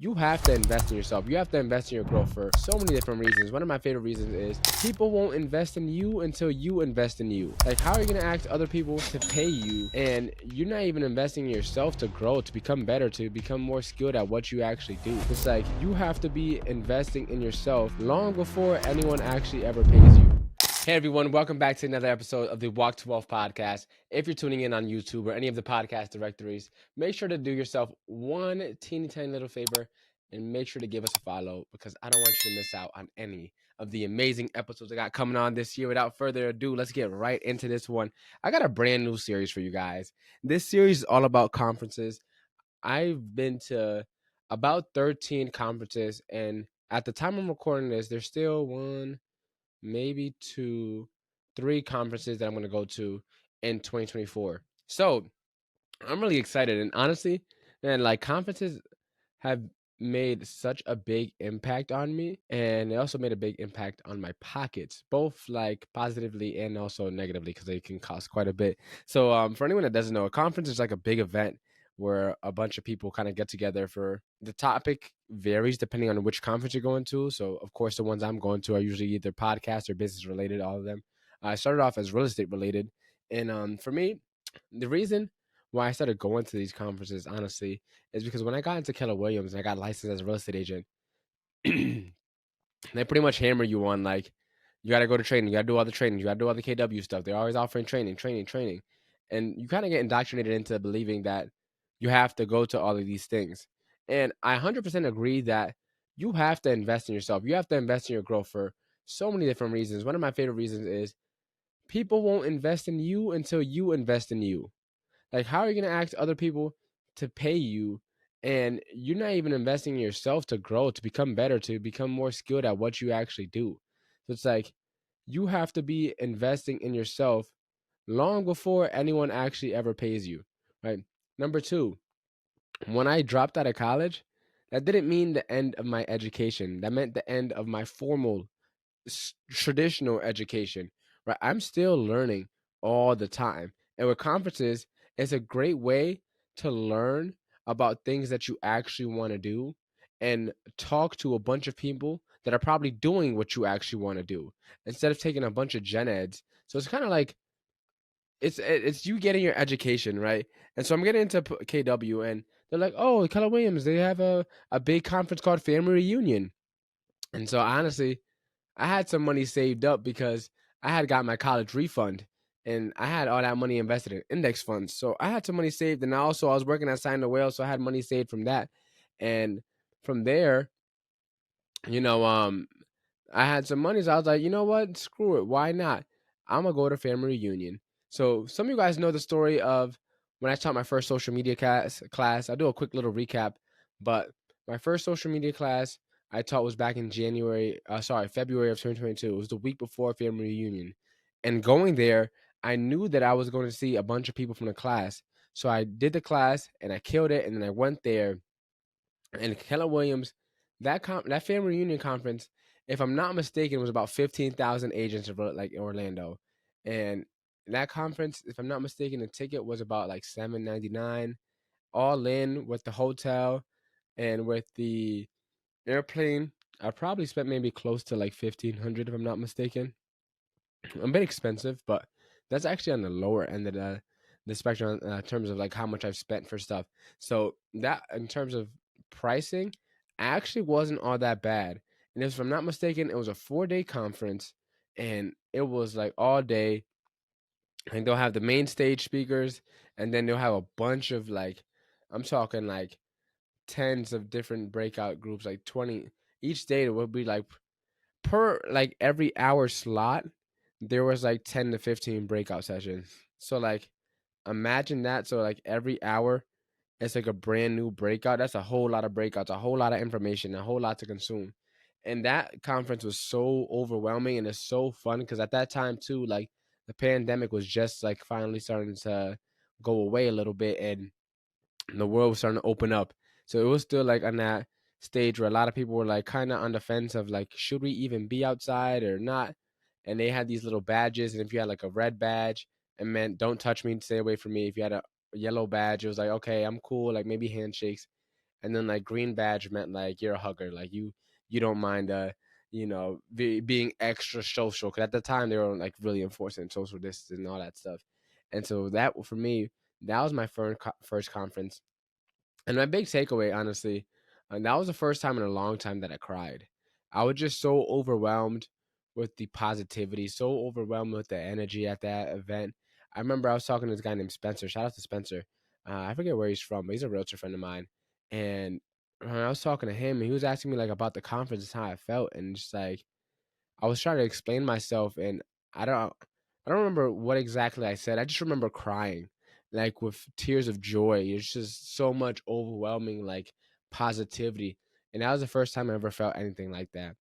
you have to invest in yourself. You have to invest in your growth for so many different reasons. One of my favorite reasons is people won't invest in you until you invest in you. Like, how are you going to ask other people to pay you and you're not even investing in yourself to grow, to become better, to become more skilled at what you actually do? It's like you have to be investing in yourself long before anyone actually ever pays you. Hey everyone, welcome back to another episode of the Walk to Wealth podcast. If you're tuning in on YouTube or any of the podcast directories, make sure to do yourself one teeny tiny little favor and make sure to give us a follow because I don't want you to miss out on any of the amazing episodes I got coming on this year. Without further ado, let's get right into this one. I got a brand new series for you guys. This series is all about conferences. I've been to about 13 conferences, and at the time I'm recording this, there's still one, maybe two, three conferences that I'm going to go to in 2024. So I'm really excited. And honestly, man, like conferences have made such a big impact on me, and it also made a big impact on my pockets, both like positively and also negatively because they can cost quite a bit. So for anyone that doesn't know, a conference is like a big event where a bunch of people kind of get together. For the topic varies depending on which conference you're going to. So of course the ones I'm going to are usually either podcast or business related, all of them. I started off as real estate related, and for me, the reason why I started going to these conferences, honestly, is because when I got into Keller Williams and I got licensed as a real estate agent, they pretty much hammer you on like you got to go to training, you got to do all the training, you got to do all the KW stuff. They're always offering training, and you kind of get indoctrinated into believing that you have to go to all of these things. And I 100% agree that you have to invest in yourself. You have to invest in your growth for so many different reasons. One of my favorite reasons is people won't invest in you until you invest in you. Like, how are you going to ask other people to pay you and you're not even investing in yourself to grow, to become better, to become more skilled at what you actually do? So it's like you have to be investing in yourself long before anyone actually ever pays you, right? Number two, when I dropped out of college, that didn't mean the end of my education. That meant the end of my formal traditional education, right? I'm still learning all the time. And with conferences, it's a great way to learn about things that you actually want to do and talk to a bunch of people that are probably doing what you actually want to do instead of taking a bunch of gen eds. So it's kind of like it's you getting your education, right? And so I'm getting into KW, and they're like, "Oh, Keller Williams, they have a big conference called Family Reunion." And so honestly, I had some money saved up because I had got my college refund and I had all that money invested in index funds. So I had some money saved, and I was working at Sign the Whale, so I had money saved from that. And from there, you know, I had some money, so I was like, you know what? Screw it. Why not? I'm gonna go to family reunion. So some of you guys know the story of when I taught my first social media class. I'll do a quick little recap, but my first social media class I taught was back in February of 2022. It was the week before family reunion, and going there, I knew that I was going to see a bunch of people from the class. So I did the class and I killed it, and then I went there and Keller Williams, that family reunion conference, if I'm not mistaken, was about 15,000 agents of like Orlando, and that conference, if I'm not mistaken, the ticket was about like $7.99, all in with the hotel and with the airplane. I probably spent maybe close to like 1,500 if I'm not mistaken. A bit expensive, but that's actually on the lower end of the spectrum in terms of like how much I've spent for stuff. So that in terms of pricing actually wasn't all that bad. And if I'm not mistaken, it was a 4-day conference and it was like all day. And they'll have the main stage speakers, and then they'll have a bunch of like, I'm talking like tens of different breakout groups, like 20 each day. It would be like per like every hour slot there was like 10 to 15 breakout sessions. So like imagine that. So like every hour it's like a brand new breakout. That's a whole lot of breakouts, a whole lot of information, a whole lot to consume. And that conference was so overwhelming and it's so fun because at that time too, like the pandemic was just like finally starting to go away a little bit and the world was starting to open up. So it was still like on that stage where a lot of people were like kind of on the fence of like, should we even be outside or not? And they had these little badges, and if you had like a red badge, it meant don't touch me, stay away from me. If you had a yellow badge, it was like, okay, I'm cool, like maybe handshakes. and then like green badge meant like you're a hugger, like you don't mind being extra social, because at the time they were like really enforcing social distance and all that stuff. And so that for me, that was my first conference. And my big takeaway, honestly, and that was the first time in a long time that I cried. I was just so overwhelmed with the positivity, so overwhelmed with the energy at that event. I remember I was talking to this guy named Spencer. Shout out to Spencer. I forget where he's from, but he's a realtor friend of mine. And when I was talking to him, he was asking me like about the conference and how I felt, and just like I was trying to explain myself, and I don't I don't remember what exactly I said. I just remember crying, like with tears of joy. It's just so much overwhelming like positivity. And that was the first time I ever felt anything like that.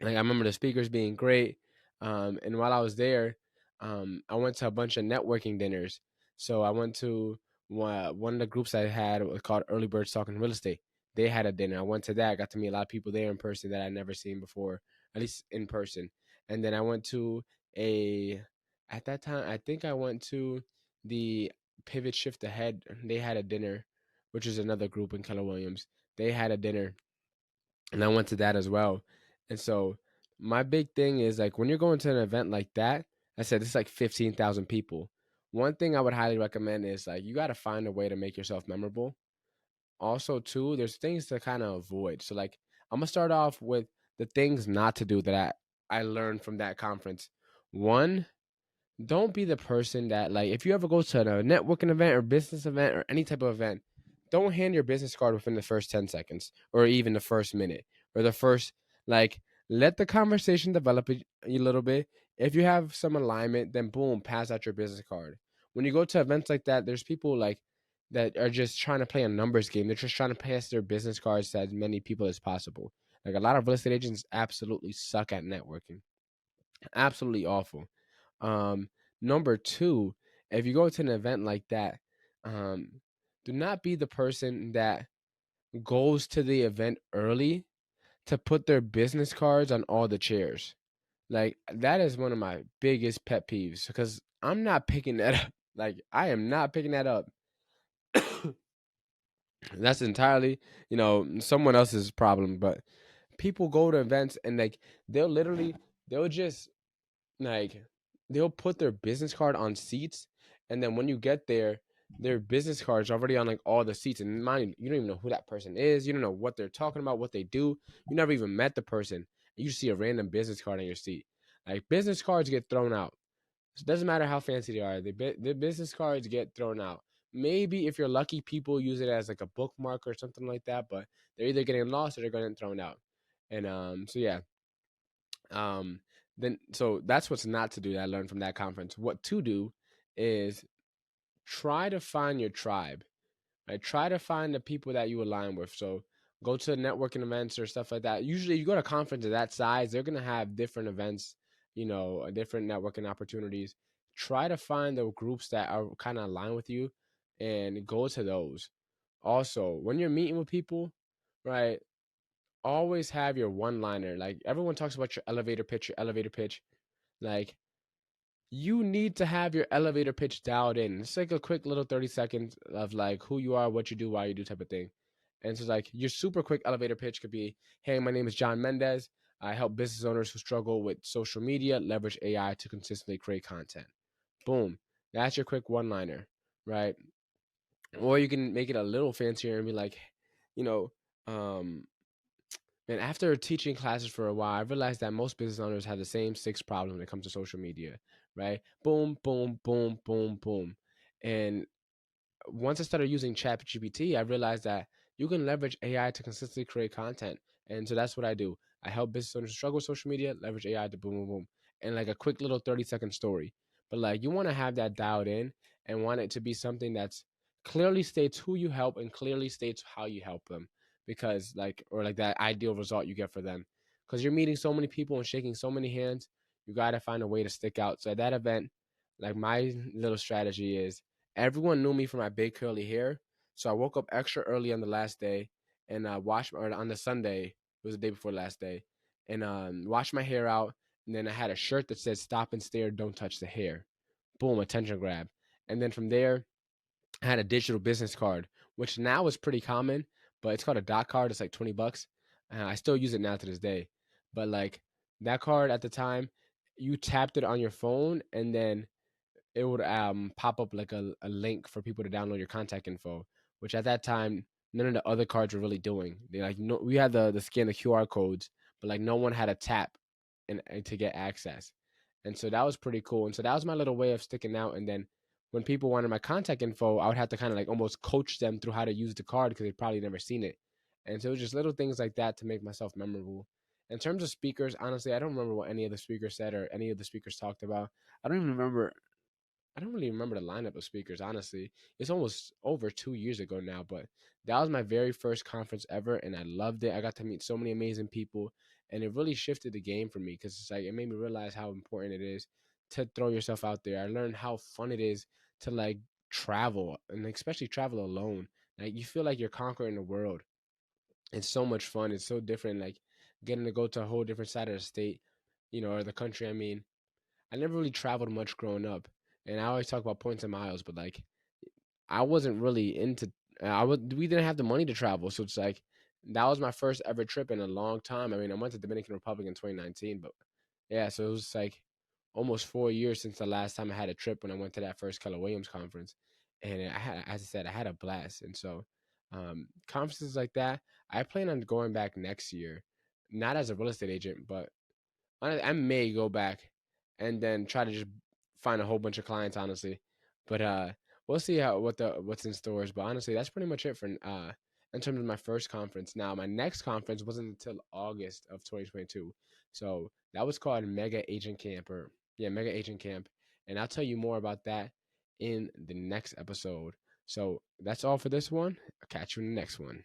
Like I remember the speakers being great. And while I was there, I went to a bunch of networking dinners. So I went to one of the groups I had was called Early Birds Talking Real Estate. They had a dinner. I went to that. I got to meet a lot of people there in person that I'd never seen before, at least in person. And then I went to a at that time I think I went to the Pivot Shift Ahead. They had a dinner, which is another group in Keller Williams. They had a dinner, and I went to that as well. And so my big thing is like when you're going to an event like that, I said it's like 15,000 people. One thing I would highly recommend is like you got to find a way to make yourself memorable. Also, too, there's things to kind of avoid. So like I'm gonna start off with the things not to do that I learned from that conference. One, don't be the person that like if you ever go to a networking event or business event or any type of event, don't hand your business card within the first 10 seconds or even the first minute or the first like let the conversation develop a little bit. If you have some alignment, then boom, pass out your business card. When you go to events like that, there's people like that are just trying to play a numbers game. They're just trying to pass their business cards to as many people as possible. Like a lot of real estate agents absolutely suck at networking. Absolutely awful. Um, Number two, if you go to an event like that, um, do not be the person that goes to the event early to put their business cards on all the chairs. Like that is one of my biggest pet peeves because I'm not picking that up. Like I am not picking that up. That's entirely, someone else's problem. But people go to events and like they'll just like they'll put their business card on seats, and then when you get there their business card is already on like all the seats, and mind you don't even know who that person is, you don't know what they're talking about, what they do, you never even met the person, you just see a random business card on your seat. Like business cards get thrown out. It doesn't matter how fancy they are, the business cards get thrown out. Maybe if you're lucky people use it as like a bookmark or something like that, but they're either getting lost or they're getting thrown out. And so yeah, um, then so that's what's not to do that I learned from that conference. What to do is try to find your tribe. Right? Try to find the people that you align with. So go to networking events or stuff like that. Usually, you go to a conference of that size, they're gonna have different events, different networking opportunities. Try to find the groups that are kind of aligned with you, and go to those. Also, when you're meeting with people, right? Always have your one liner. Like everyone talks about your elevator pitch, Like you need to have your elevator pitch dialed in. It's like a quick little 30 seconds of like who you are, what you do, why you do type of thing. And so like your super quick elevator pitch could be, hey, my name is John Mendez. I help business owners who struggle with social media leverage AI to consistently create content. Boom. That's your quick one liner, right? Or you can make it a little fancier and be like, you know, um, and after teaching classes for a while, I realized that most business owners have the same six problems when it comes to social media, right? Boom, boom, boom, boom, boom. And once I started using ChatGPT, I realized that you can leverage AI to consistently create content. And so that's what I do. I help business owners struggle with social media, leverage AI to boom, boom, boom. And like a quick little 30-second story. But like you want to have that dialed in and want it to be something that's clearly states who you help and clearly states how you help them. Because like, or like that ideal result you get for them. Because you're meeting so many people and shaking so many hands, you got to find a way to stick out. So at that event, like my little strategy is everyone knew me for my big curly hair. So I woke up extra early on the last day and washed, or on the Sunday, it was the day before last day, and washed my hair out. And then I had a shirt that said "Stop and stare, don't touch the hair." Boom, attention grab. And then from there, I had a digital business card, which now is pretty common. but it's called a dot card. It's like $20. I still use it now to this day. But like that card at the time, you tapped it on your phone and then it would pop up like a link for people to download your contact info, which at that time none of the other cards were really doing. They like no, we had the scan the QR codes, but like no one had a tap and to get access, and so that was pretty cool. And so that was my little way of sticking out. And then when people wanted my contact info, I would have to kind of like almost coach them through how to use the card because they'd probably never seen it. And so it was just little things like that to make myself memorable. In terms of speakers, honestly, I don't remember what any of the speakers said or any of the speakers talked about. I don't even remember I don't really remember the lineup of speakers, honestly. It's almost over 2 years ago now, but that was my very first conference ever, and I loved it. I got to meet so many amazing people, and it really shifted the game for me because it's like it made me realize how important it is to throw yourself out there. I learned how fun it is to like travel, and especially travel alone. Like you feel like you're conquering the world. It's so much fun. It's so different. Like getting to go to a whole different side of the state, or the country. I mean, I never really traveled much growing up, and I always talk about points and miles, but like I wasn't really into. I was We didn't have the money to travel, so it's like that was my first ever trip in a long time. I mean, I went to Dominican Republic in 2019, but yeah, so it was like almost 4 years since the last time I had a trip when I went to that first Keller Williams conference, and I had, as I said, I had a blast. And so conferences like that, I plan on going back next year, not as a real estate agent, but I may go back and then try to just find a whole bunch of clients, honestly. But we'll see how what's in stores. But honestly, that's pretty much it for in terms of my first conference. Now, my next conference wasn't until August of 2022, so that was called Mega Agent Camp, or yeah, Mega Agent Camp, and I'll tell you more about that in the next episode. So that's all for this one. I'll catch you in the next one.